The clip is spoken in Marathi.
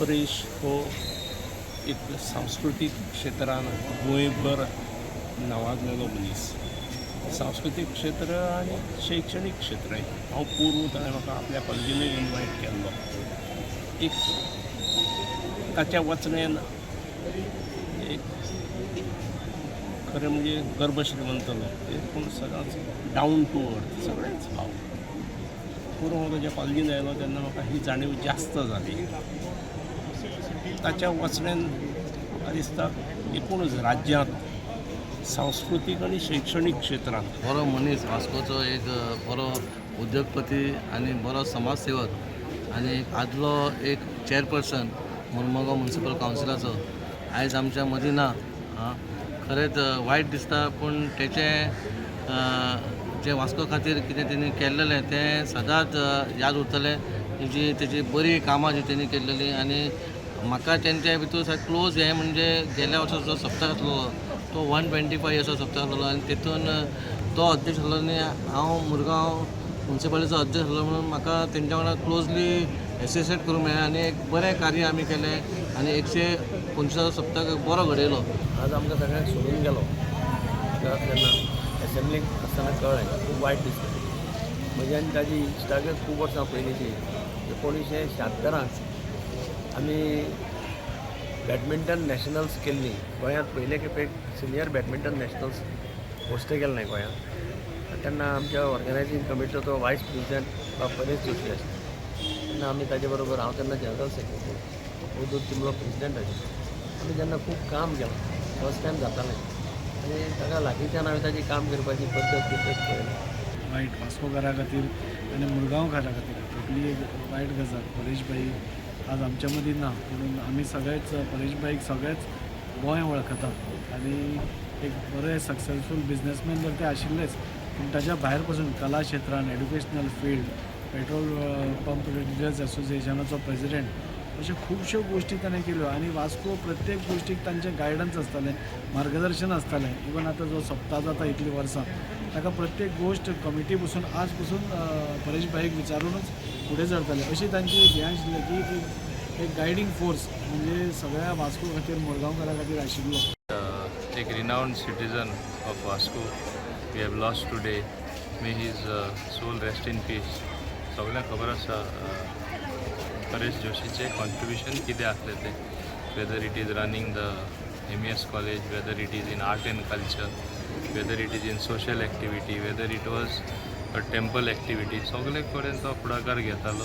परेश हो एक सांस्कृतिक क्षेत्रान गोंयभर नावाजलेलो मनीस. सांस्कृतिक क्षेत्र आनी शैक्षणीक क्षेत्रय. हांव पूर्व ताणें म्हाका आपल्या कॉलेजीनूय इन्वायट केल्लो. एक ताच्या वचण्यान एक खरें म्हणजे गर्भ श्रीमंतलो पूण सदांच डावन टू अर्थ सगळेंच भाव. पूर्व हांव ताच्या कॉलेजीन आयलो तेन्ना म्हाका ही जाणीव जास्त जाली. ताच्या वचण्यान म्हाका दिसता एकूणच राज्यांत सांस्कृतीक आनी शैक्षणीक क्षेत्रांत बरो मनीस वास्कोचो एक बरो उद्योगपती आनी बरो समाजसेवक आनी एक आदलो एक चेअरपर्सन मुर्मुगांव म्युनिसिपल कावन्सिलाचो आयज आमच्या मदीं ना. खरेंच वायट दिसता पूण तेचें जे वास्को खातीर कितें तेणी केल्लें तें सदांच याद उरतलें. तेजी बरी कामां जी तेणी केल्लेली आनी म्हाका तेंच्या भितर सारको क्लोज हें म्हणजे गेल्या वर्साचो सप्तक आसलो तो 125 इयर्सचो सप्तक आसलो आनी तेतून तो अध्यक्ष आसलो आनी हांव मुरगांव म्युनिसिपालिटीचो अध्यक्ष आसलो म्हणून म्हाका तेंच्या वांगडा क्लोजली एसोसिएट करूंक मेळ्ळें आनी एक बरें कार्य आमी केलें आनी 125 सप्तक बरो घडयलो. आज आमकां सगळ्यांक सोडून गेलो तेन्ना एसेंब्लीक आसतना कळ्ळें. खूब वायट दिसलें. म्हजी आनी ताजी इश्टागत खूब वर्सां पयलींची 1976 आमी बॅडमिंटन नॅशनल्स केल्ली गोंयांत पयले खेपेक सिनियर बॅडमिंटन नॅशनल्स होस्ट केल्लें गोंयांत. तेन्ना आमच्या ऑर्गनायझींग कमिटीचो तो वायस प्रेजिडेंट परेश जोशी आशिल्लो. तेन्ना आमी ताजे बरोबर हांव तेन्ना जनरल सेक्रेटरी उदूक तिमलो प्रेजिडेंट आशिल्लो. आमी जेन्ना खूब काम केलां फस्ट टायम जातालें आनी ताका लागींच्यान हांवें ताची काम करपाची पद्दत पळयली. वायट वास्कोकारा खातीर आनी मुरगांवकारा खातीर तकली एक वायट गजाल. परेशभाई आज आमच्या मदीं ना म्हणून आमी सगळेच परेशभाईक सगळेच गोंय वळखता आनी एक बरे सक्सेसफूल बिजनेसमॅन तर ते आशिल्लेच पूण ताच्या भायर पासून कला क्षेत्रान educational field petrol pump dealers असोसिएशनाचो प्रेजिडेंट अशें खुबश्यो गोश्टी ताणें केल्यो आनी वास्को प्रत्येक गोश्टीक तांचें गायडन्स आसतालें मार्गदर्शन आसतालें. इवन आतां जो सप्ताह जाता इतलीं वर्सां ताका प्रत्येक गोश्ट कमिटी पसून आज पसून परेशभाईक विचारूनच फुडें सरतालें अशी तांची हें आशिल्लें की एक गायडींग फोर्स म्हणजे सगळ्या वास्को खातीर मुरगांवकारा खातीर आशिल्लो. एक renowned citizen of Vasco we have lost today. May his soul rest in peace. सगळ्यांक खबर आसा परेश जोशीचे कॉन्ट्रिब्युशन कितें आसलें तें, whether it is running the MES college, whether it is in art end culture, whether it is in social activity, whether it was a temple activity, सगळे कडेन तो फुडाकार घेतालो.